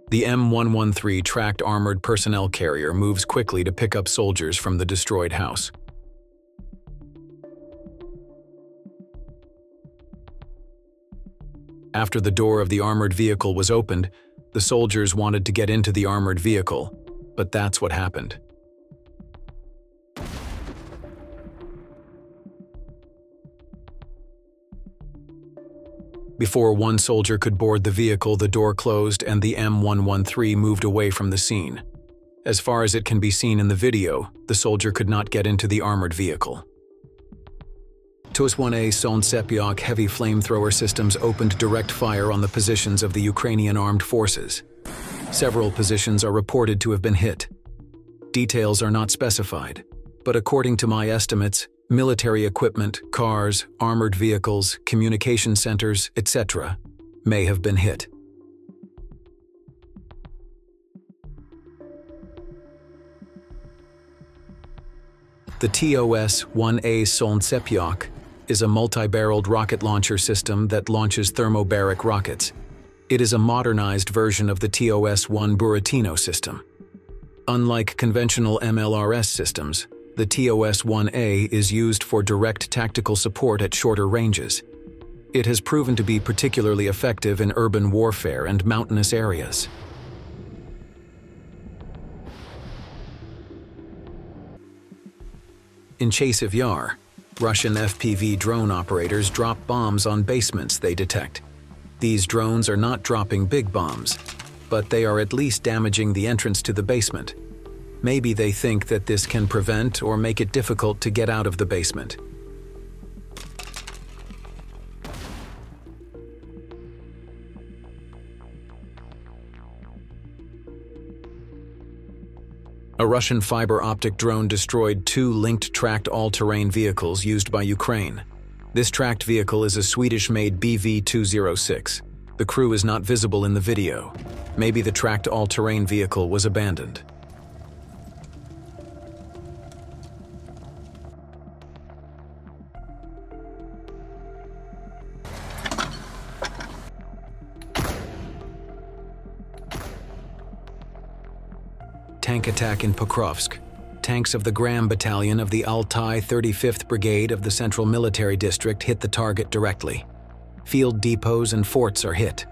The M113 tracked armored personnel carrier moves quickly to pick up soldiers from the destroyed house. After the door of the armored vehicle was opened, the soldiers wanted to get into the armored vehicle, but that's what happened. Before one soldier could board the vehicle, the door closed and the M113 moved away from the scene. As far as it can be seen in the video, the soldier could not get into the armored vehicle. HIMARS heavy flamethrower systems opened direct fire on the positions of the Ukrainian armed forces. Several positions are reported to have been hit. Details are not specified, but according to my estimates, military equipment, cars, armored vehicles, communication centers, etc. may have been hit. The TOS-1A is a multi-barreled rocket launcher system that launches thermobaric rockets. It is a modernized version of the TOS-1 Buratino system. Unlike conventional MLRS systems, the TOS-1A is used for direct tactical support at shorter ranges. It has proven to be particularly effective in urban warfare and mountainous areas. In Chasiv Yar, Russian FPV drone operators drop bombs on basements they detect. These drones are not dropping big bombs, but they are at least damaging the entrance to the basement. Maybe they think that this can prevent or make it difficult to get out of the basement. A Russian fiber-optic drone destroyed 2 linked tracked all-terrain vehicles used by Ukraine. This tracked vehicle is a Swedish-made BV-206. The crew is not visible in the video. Maybe the tracked all-terrain vehicle was abandoned. Tank attack in Pokrovsk. Tanks of the Gram Battalion of the Altai 35th Brigade of the Central Military District hit the target directly. Field depots and forts are hit.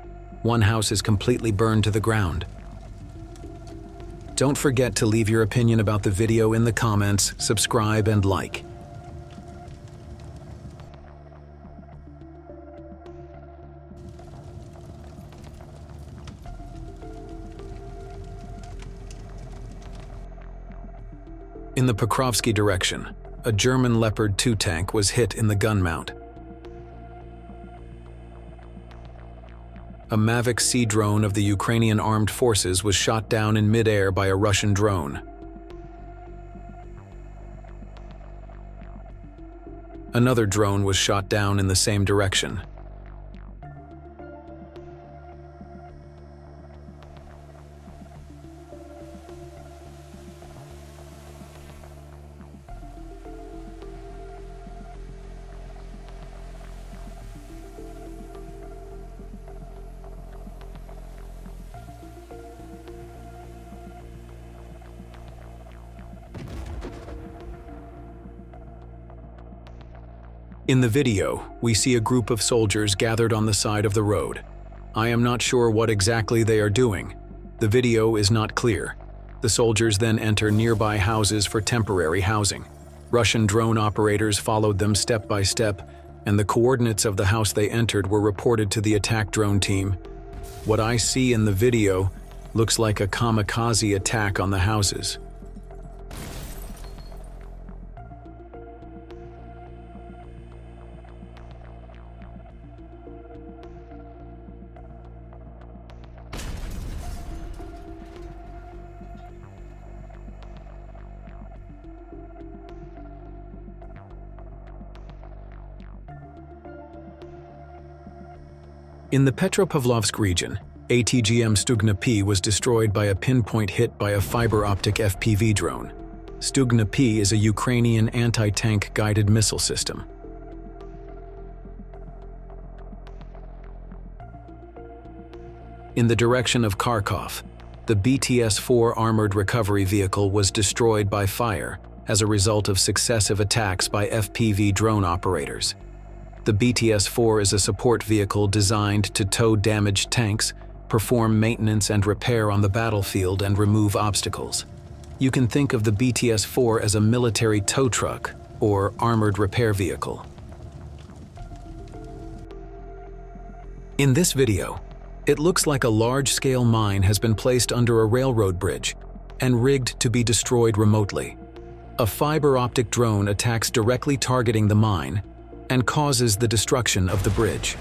One house is completely burned to the ground. Don't forget to leave your opinion about the video in the comments, subscribe and like. In the Pokrovsky direction, a German Leopard 2 tank was hit in the gun mount. A Mavic Sea drone of the Ukrainian armed forces was shot down in mid-air by a Russian drone. Another drone was shot down in the same direction. In the video, we see a group of soldiers gathered on the side of the road. I am not sure what exactly they are doing. The video is not clear. The soldiers then enter nearby houses for temporary housing. Russian drone operators followed them step by step, and the coordinates of the house they entered were reported to the attack drone team. What I see in the video looks like a kamikaze attack on the houses. In the Petropavlovsk region, ATGM Stugna P was destroyed by a pinpoint hit by a fiber-optic FPV drone. Stugna P is a Ukrainian anti-tank guided missile system. In the direction of Kharkov, the BTS-4 armored recovery vehicle was destroyed by fire as a result of successive attacks by FPV drone operators. The BTS-4 is a support vehicle designed to tow damaged tanks, perform maintenance and repair on the battlefield, and remove obstacles. You can think of the BTS-4 as a military tow truck or armored repair vehicle. In this video, it looks like a large-scale mine has been placed under a railroad bridge and rigged to be destroyed remotely. A fiber optic drone attacks directly targeting the mine and causes the destruction of the bridge.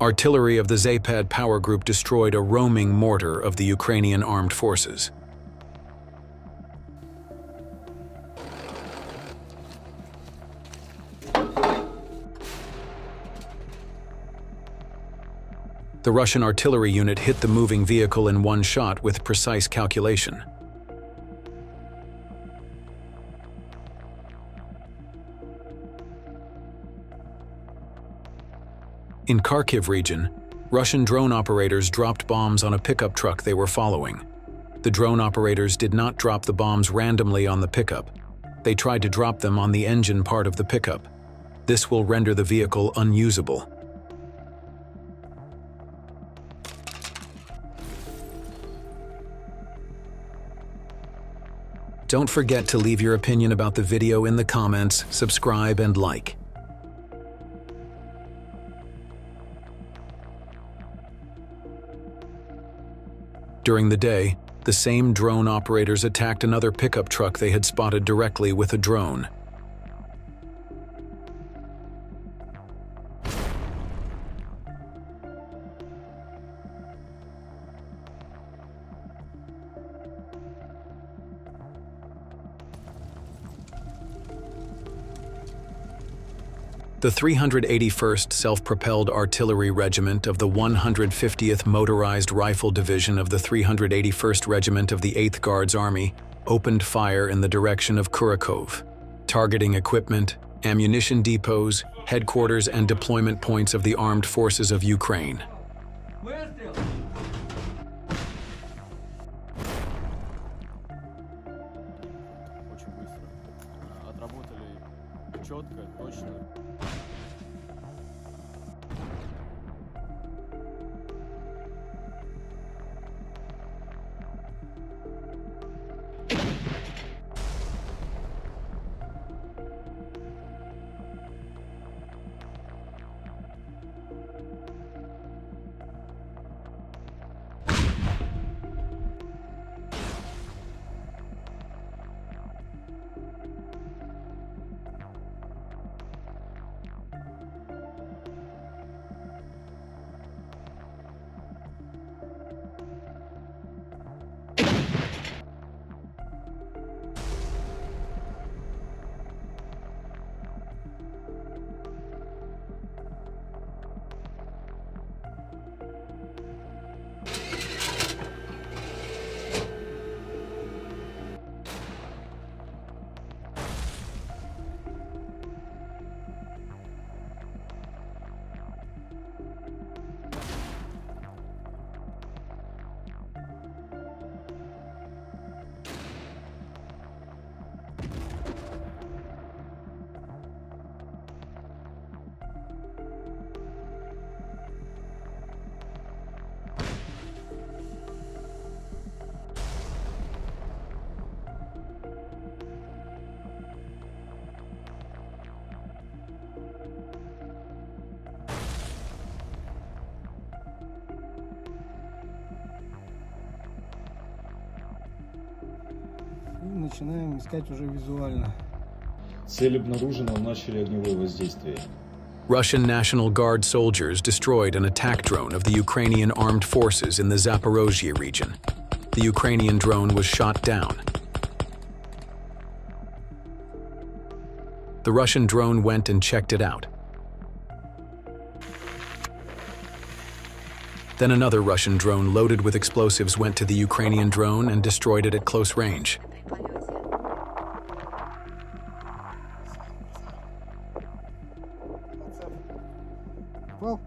Artillery of the Zapad power group destroyed a roaming mortar of the Ukrainian armed forces. The Russian artillery unit hit the moving vehicle in one shot with precise calculation. In Kharkiv region, Russian drone operators dropped bombs on a pickup truck they were following. The drone operators did not drop the bombs randomly on the pickup. They tried to drop them on the engine part of the pickup. This will render the vehicle unusable. Don't forget to leave your opinion about the video in the comments, subscribe, and like. During the day, the same drone operators attacked another pickup truck they had spotted directly with a drone. The 381st Self-Propelled Artillery Regiment of the 150th Motorized Rifle Division of the 381st Regiment of the 8th Guards Army opened fire in the direction of Kharkov, targeting equipment, ammunition depots, headquarters, and deployment points of the armed forces of Ukraine. начинаем искать уже визуально. Цель обнаружена, начали огневое воздействие. Russian National Guard soldiers destroyed an attack drone of the Ukrainian armed forces in the Zaporozhye region. The Ukrainian drone was shot down. The Russian drone went and checked it out. Then another Russian drone loaded with explosives went to the Ukrainian drone and destroyed it at close range. Well.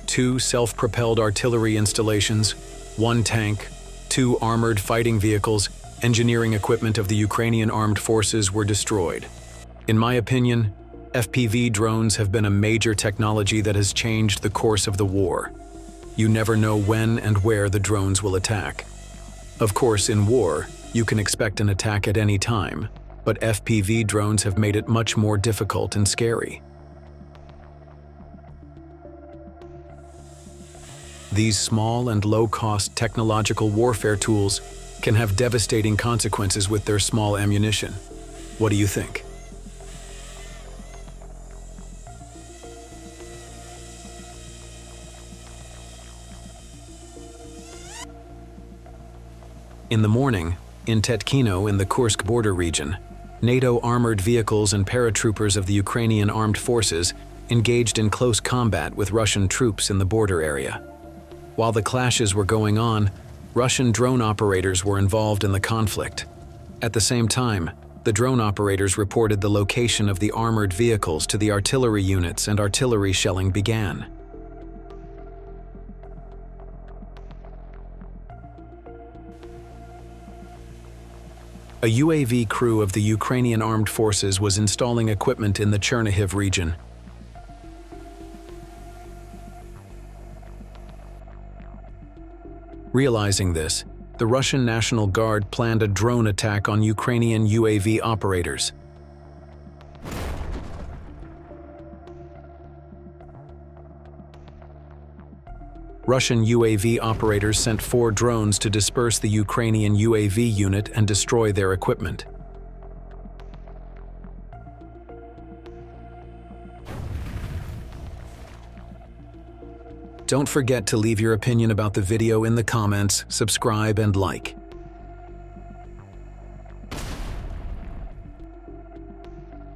Two self-propelled artillery installations, one tank, two armored fighting vehicles, engineering equipment of the Ukrainian armed forces were destroyed. In my opinion, FPV drones have been a major technology that has changed the course of the war. You never know when and where the drones will attack. Of course, in war, you can expect an attack at any time, but FPV drones have made it much more difficult and scary. These small and low-cost technological warfare tools can have devastating consequences with their small ammunition. What do you think? In the morning, in Tetkino in the Kursk border region, NATO armored vehicles and paratroopers of the Ukrainian armed forces engaged in close combat with Russian troops in the border area. While the clashes were going on, Russian drone operators were involved in the conflict. At the same time, the drone operators reported the location of the armored vehicles to the artillery units and artillery shelling began. A UAV crew of the Ukrainian armed forces was installing equipment in the Chernihiv region. Realizing this, the Russian National Guard planned a drone attack on Ukrainian UAV operators. Russian UAV operators sent 4 drones to disperse the Ukrainian UAV unit and destroy their equipment. Don't forget to leave your opinion about the video in the comments, subscribe and like.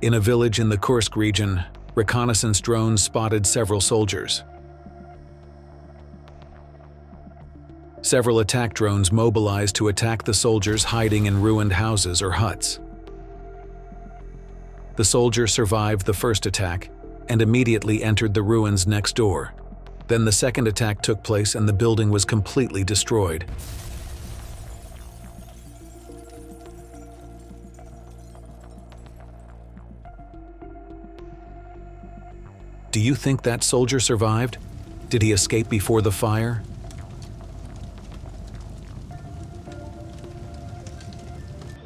In a village in the Kursk region, reconnaissance drones spotted several soldiers. Several attack drones mobilized to attack the soldiers hiding in ruined houses or huts. The soldier survived the first attack and immediately entered the ruins next door. Then the second attack took place and the building was completely destroyed. Do you think that soldier survived? Did he escape before the fire?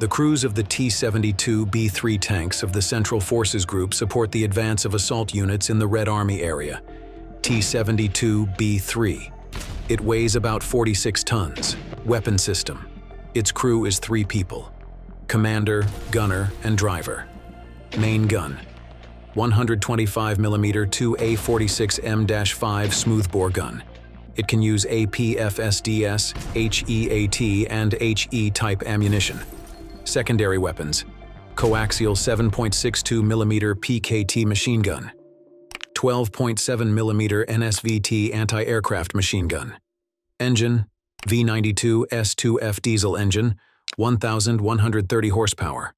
The crews of the T-72B3 tanks of the Central Forces Group support the advance of assault units in the Red Army area. T-72B3. It weighs about 46 tons. Weapon system. Its crew is 3 people. Commander, gunner, and driver. Main gun. 125mm 2A46M-5 smoothbore gun. It can use APFSDS, HEAT, and HE-type ammunition. Secondary weapons: coaxial 7.62mm PKT machine gun, 12.7mm NSVT anti-aircraft machine gun. Engine: V92 S2F diesel engine, 1,130 horsepower.